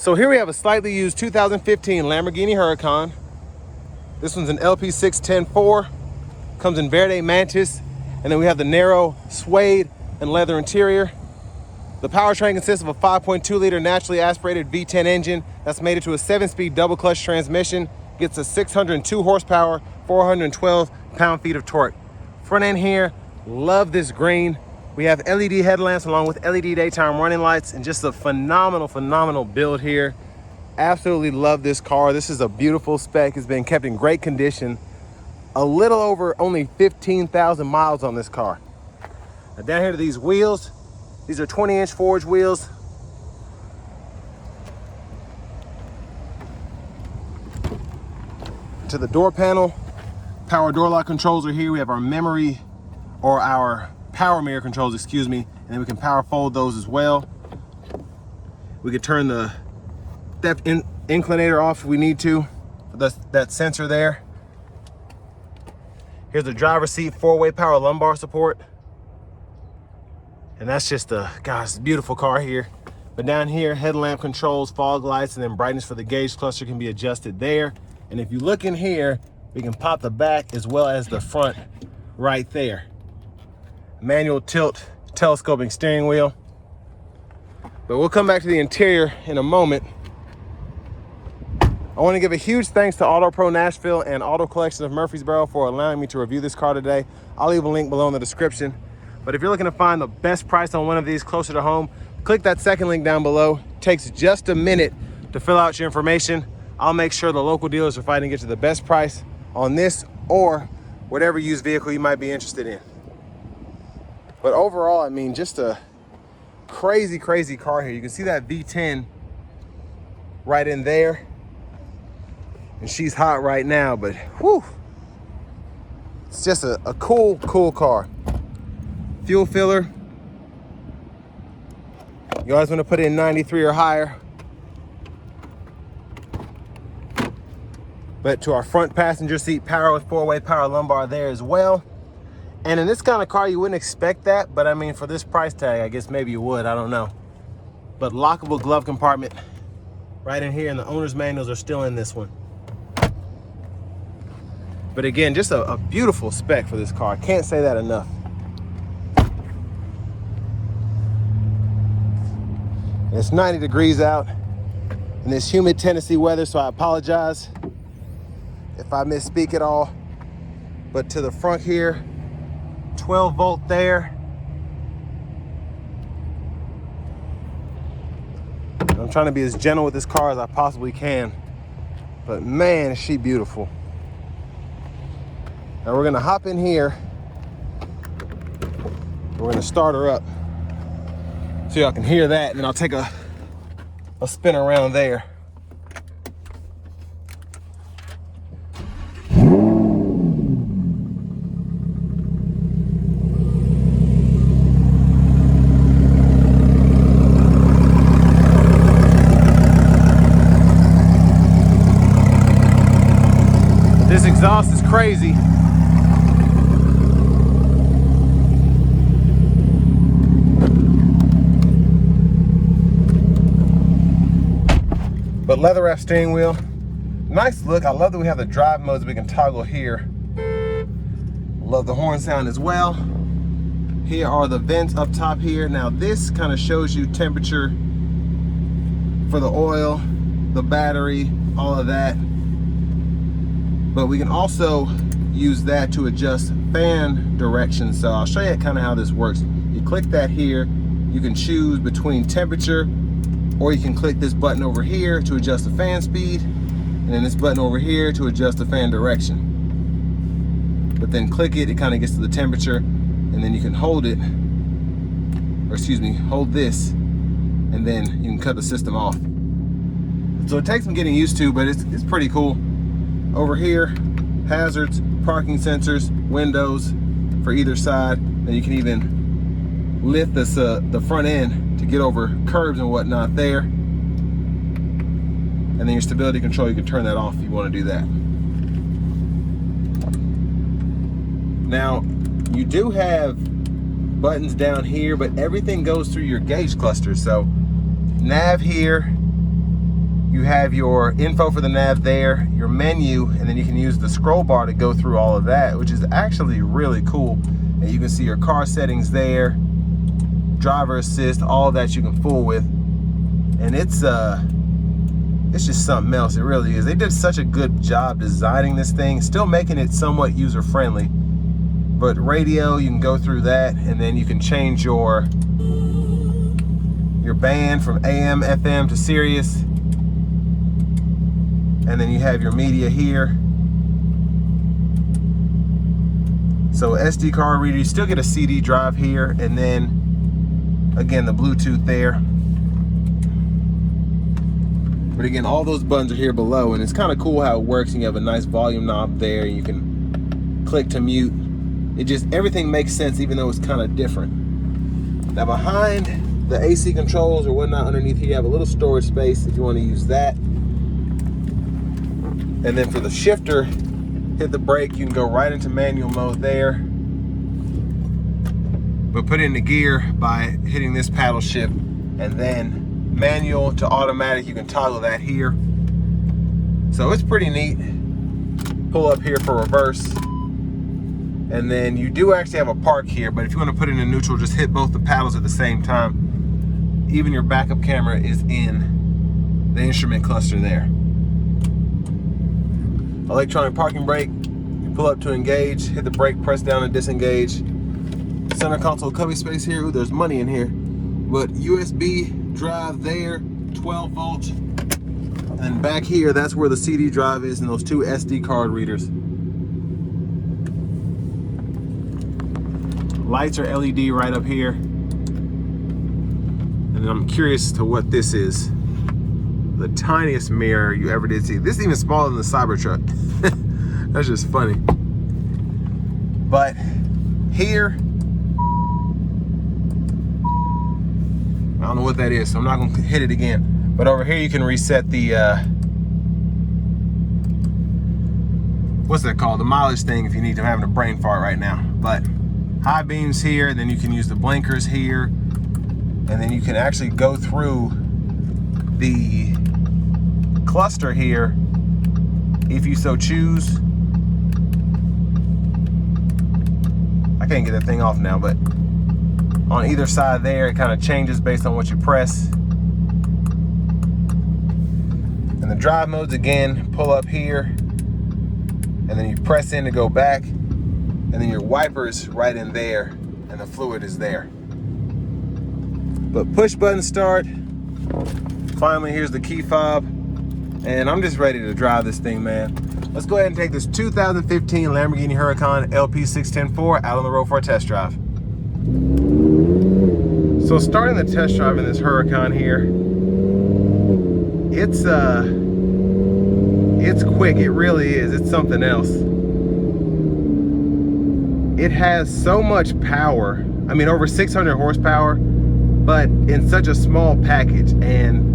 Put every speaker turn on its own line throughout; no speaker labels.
So here we have a slightly used 2015 Lamborghini Huracan. This one's an LP610-4. Comes in Verde Mantis. And then we have the narrow suede and leather interior. The powertrain consists of a 5.2 liter naturally aspirated V10 engine that's mated to a 7-speed double clutch transmission. Gets a 602 horsepower, 412 pound-feet of torque. Front end here, love this green. We have LED headlamps along with LED daytime running lights and just a phenomenal build here. Absolutely love this car. This is a beautiful spec. It's been kept in great condition. A little over only 15,000 miles on this car. Now down here to these wheels. These are 20-inch forged wheels. To the door panel, power door lock controls are here. We have our memory, or our power mirror controls, excuse me, and then we can power fold those as well. We could turn the theft inclinator off if we need to, that sensor there. Here's the driver's seat, 4-way power lumbar support. And that's just a, gosh, beautiful car here. But down here, headlamp controls, fog lights, and then brightness for the gauge cluster can be adjusted there. And if you look in here, we can pop the back as well as the front right there. Manual tilt, telescoping steering wheel. But we'll come back to the interior in a moment. I want to give a huge thanks to Auto Pro Nashville and Auto Collection of Murfreesboro for allowing me to review this car today. I'll leave a link below in the description. But if you're looking to find the best price on one of these closer to home, click that second link down below. It takes just a minute to fill out your information. I'll make sure the local dealers are fighting to get you the best price on this or whatever used vehicle you might be interested in. But overall, I mean, just a crazy car here. You can see that V10 right in there. And she's hot right now, but whew. It's just a cool car. Fuel filler. You always want to put in 93 or higher. But to our front passenger seat, power with 4-way power lumbar there as well. And in this kind of car, you wouldn't expect that, but I mean, for this price tag, I guess maybe you would, I don't know. But lockable glove compartment right in here, and the owner's manuals are still in this one. But again, just a beautiful spec for this car. I can't say that enough. It's 90 degrees out in this humid Tennessee weather, so I apologize if I misspeak at all. But to the front here, 12 volt there. I'm trying to be as gentle with this car as I possibly can. But man, is she beautiful. Now we're gonna hop in here. We're gonna start her up so y'all can hear that, and then I'll take a spin around there. This exhaust is crazy. But leather wrap steering wheel, nice look. I love that we have the drive modes we can toggle here. Love the horn sound as well. Here are the vents up top here. Now this kind of shows you temperature for the oil, the battery, all of that. But we can also use that to adjust fan direction. So I'll show you kind of how this works. You click that here, you can choose between temperature, or you can click this button over here to adjust the fan speed, and then this button over here to adjust the fan direction. But then click it, it kind of gets to the temperature, and then you can hold it, or excuse me, hold this, and then you can cut the system off. So it takes some getting used to, but it's pretty cool. Over here, hazards, parking sensors, windows for either side, and you can even lift this the front end to get over curbs and whatnot there. And then your stability control, you can turn that off if you want to do that. Now, you do have buttons down here, but everything goes through your gauge cluster. So nav here, You have your info for the nav there, your menu, and then you can use the scroll bar to go through all of that, which is actually really cool. And you can see your car settings there, driver assist, all that you can fool with. And it's just something else. It really is. They did such a good job designing this thing, still making it somewhat user-friendly. But radio, you can go through that, and then you can change your band from AM, FM to Sirius. And then you have your media here. So SD card reader, you still get a CD drive here, and then again the Bluetooth there. But again, all those buttons are here below, and it's kind of cool how it works. And you have a nice volume knob there. You can click to mute. It just, everything makes sense, even though it's kind of different. Now behind the AC controls or whatnot, underneath here, you have a little storage space if you want to use that. And then for the shifter, hit the brake, you can go right into manual mode there. But put it into gear by hitting this paddle shift, and then manual to automatic, you can toggle that here. So it's pretty neat. Pull up here for reverse. And then you do actually have a park here, but if you want to put it in neutral, just hit both the paddles at the same time. Even your backup camera is in the instrument cluster there. Electronic parking brake, you pull up to engage, hit the brake, press down to disengage. Center console cubby space here, ooh, there's money in here. But USB drive there, 12 volt. And back here, that's where the CD drive is and those two SD card readers. Lights are LED right up here. And I'm curious to what this is. The tiniest mirror you ever did see. This is even smaller than the Cybertruck. That's just funny. But here, I don't know what that is, so I'm not gonna hit it again. But over here you can reset the, what's that called? The mileage thing if you need to. I'm having a brain fart right now. But high beams here, then you can use the blinkers here. And then you can actually go through the cluster here if you so choose. I can't get that thing off now, but on either side there it kind of changes based on what you press. And the drive modes, again, pull up here and then you press in to go back, and then your wipers right in there and the fluid is there. But push button start. Finally, here's the key fob. And I'm just ready to drive this thing, man. Let's go ahead and take this 2015 Lamborghini Huracan LP610-4 out on the road for a test drive. So starting the test drive in this Huracan here, it's quick, it really is. It's something else. It has so much power. I mean, over 600 horsepower, but in such a small package. And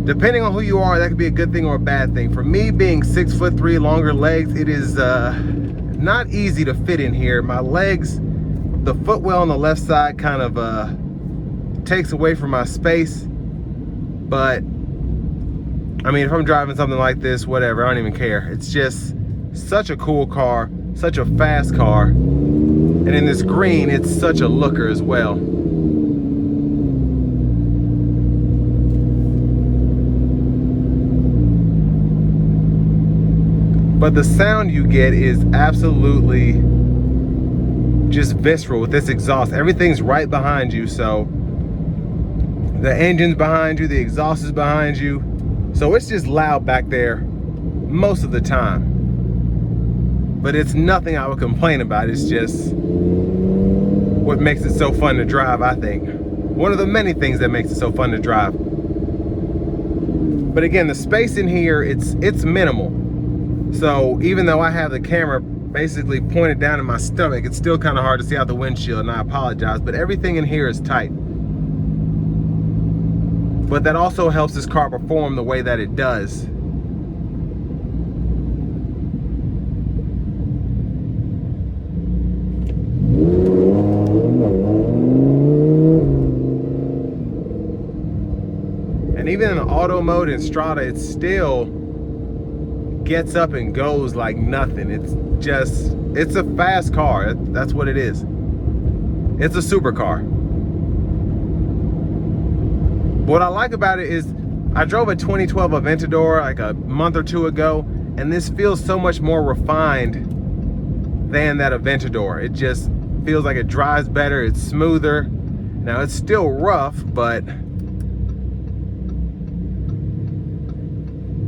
depending on who you are, that could be a good thing or a bad thing. For me, being 6'3", longer legs, it is not easy to fit in here. My legs, the footwell on the left side kind of takes away from my space. But I mean, if I'm driving something like this, whatever, I don't even care. It's just such a cool car, such a fast car. And in this green, it's such a looker as well. But the sound you get is absolutely just visceral with this exhaust. Everything's right behind you, so the engine's behind you, the exhaust is behind you. So it's just loud back there most of the time. But it's nothing I would complain about. It's just what makes it so fun to drive, I think. One of the many things that makes it so fun to drive. But again, the space in here, it's minimal. So even though I have the camera basically pointed down in my stomach, it's still kind of hard to see out the windshield, and I apologize, but everything in here is tight. But that also helps this car perform the way that it does. And even in auto mode in Strada, it still gets up and goes like nothing. It's a fast car. That's what it is. It's a supercar. What I like about it is I drove a 2012 Aventador like a month or two ago, and this feels so much more refined than that Aventador. It just feels like it drives better, it's smoother. Now it's still rough, but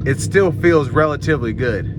it still feels relatively good.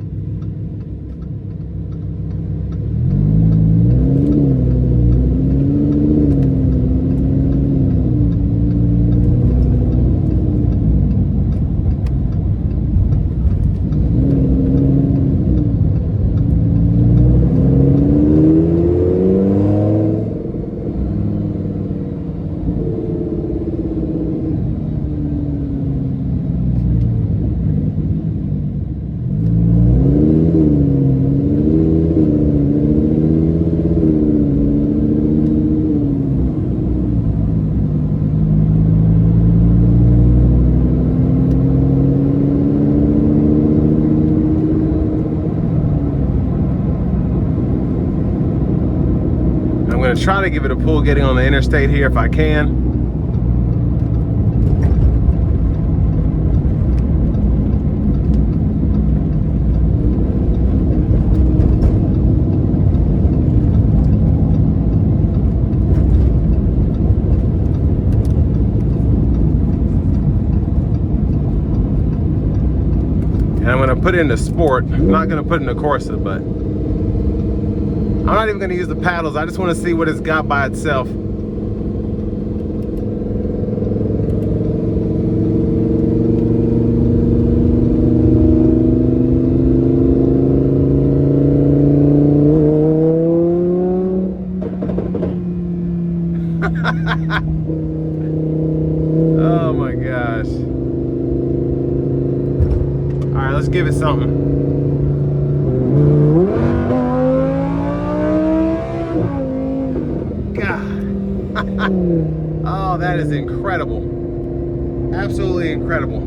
I'm gonna try to give it a pull getting on the interstate here if I can. And I'm gonna put it into sport. I'm not gonna put it into Corsa, but I'm not even gonna use the paddles. I just wanna see what it's got by itself. Oh my gosh. All right, let's give it something. Oh, that is incredible. Absolutely incredible.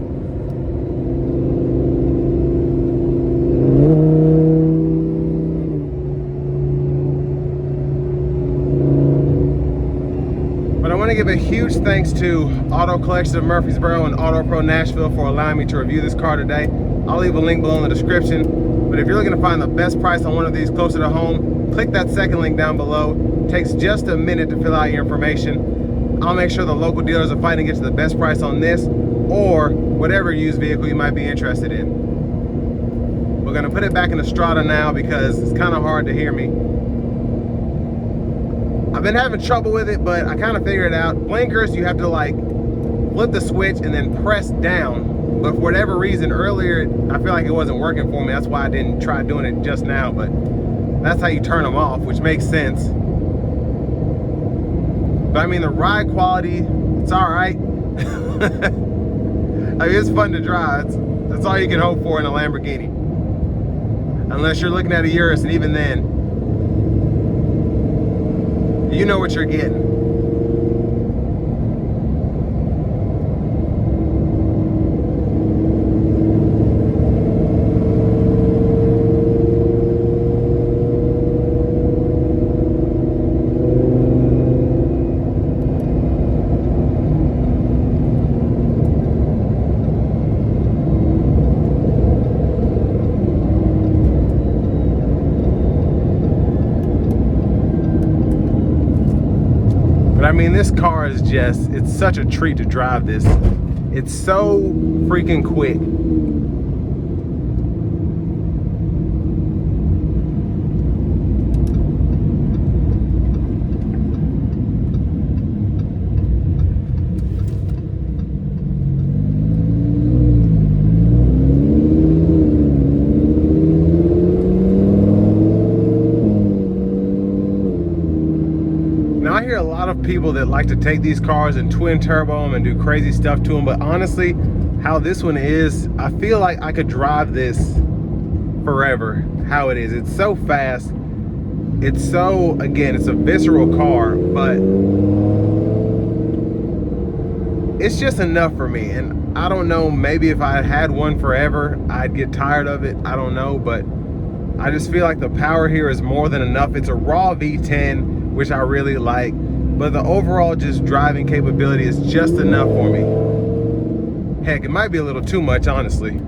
But I want to give a huge thanks to Auto Collection of Murfreesboro and Auto Pro Nashville for allowing me to review this car today. I'll leave a link below in the description. But if you're looking to find the best price on one of these closer to home, click that second link down below. It takes just a minute to fill out your information. I'll make sure the local dealers are fighting to get you the best price on this or whatever used vehicle you might be interested in. We're gonna put it back in the Strada now because it's kind of hard to hear me. I've been having trouble with it, but I kind of figured it out. Blinkers, you have to like flip the switch and then press down. But for whatever reason, earlier, I feel like it wasn't working for me. That's why I didn't try doing it just now, but that's how you turn them off, which makes sense. But I mean, the ride quality, it's all right. I mean, it's fun to drive. That's all you can hope for in a Lamborghini. Unless you're looking at a Urus, and even then, you know what you're getting. I mean, this car is just, it's such a treat to drive this. It's so freaking quick. I hear a lot of people that like to take these cars and twin turbo them and do crazy stuff to them, but honestly, how this one is, I feel like I could drive this forever. How it is, it's so fast, it's so, again, it's a visceral car, but it's just enough for me. And I don't know, maybe if I had one forever, I'd get tired of it. I don't know, but I just feel like the power here is more than enough. It's a raw V10, which I really like, but the overall just driving capability is just enough for me. Heck, it might be a little too much, honestly.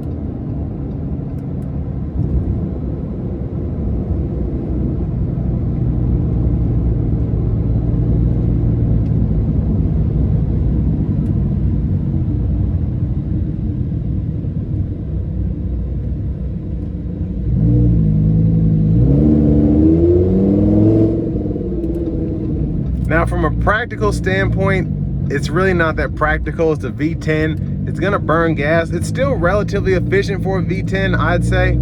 Now, from a practical standpoint, it's really not that practical. It's a V10. It's gonna burn gas. It's still relatively efficient for a V10, I'd say.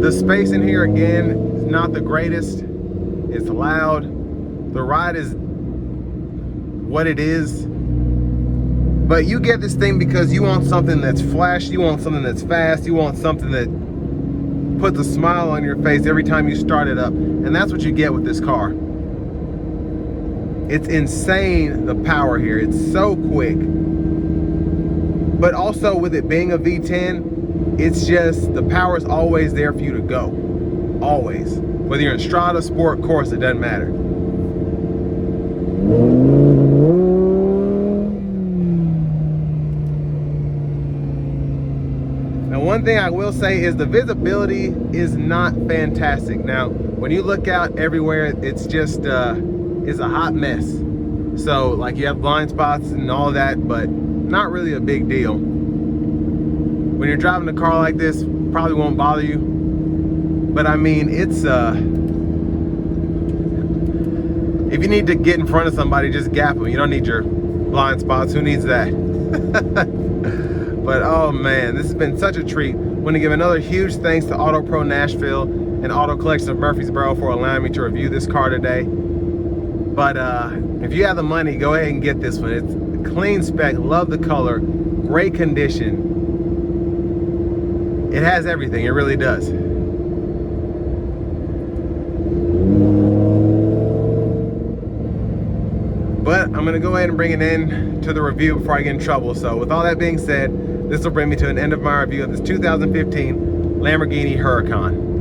The space in here, again, is not the greatest. It's loud. The ride is what it is. But you get this thing because you want something that's flashy, you want something that's fast, you want something that puts a smile on your face every time you start it up. And that's what you get with this car. It's insane, the power here. It's so quick. But also with it being a V10, it's just, the power is always there for you to go. Always. Whether you're in Strada, Sport, Course, it doesn't matter. Now, one thing I will say is the visibility is not fantastic. Now, when you look out everywhere, it's just, is a hot mess. So like you have blind spots and all of that, but not really a big deal. When you're driving a car like this, probably won't bother you. But I mean, it's if you need to get in front of somebody, just gap them. You don't need your blind spots. Who needs that? But oh man, this has been such a treat. I want to give another huge thanks to Auto Pro Nashville and Auto Collection of Murfreesboro for allowing me to review this car today. But if you have the money, go ahead and get this one. It's a clean spec, love the color, great condition. It has everything, it really does. But I'm gonna go ahead and bring it in to the review before I get in trouble. So with all that being said, this will bring me to an end of my review of this 2015 Lamborghini Huracan.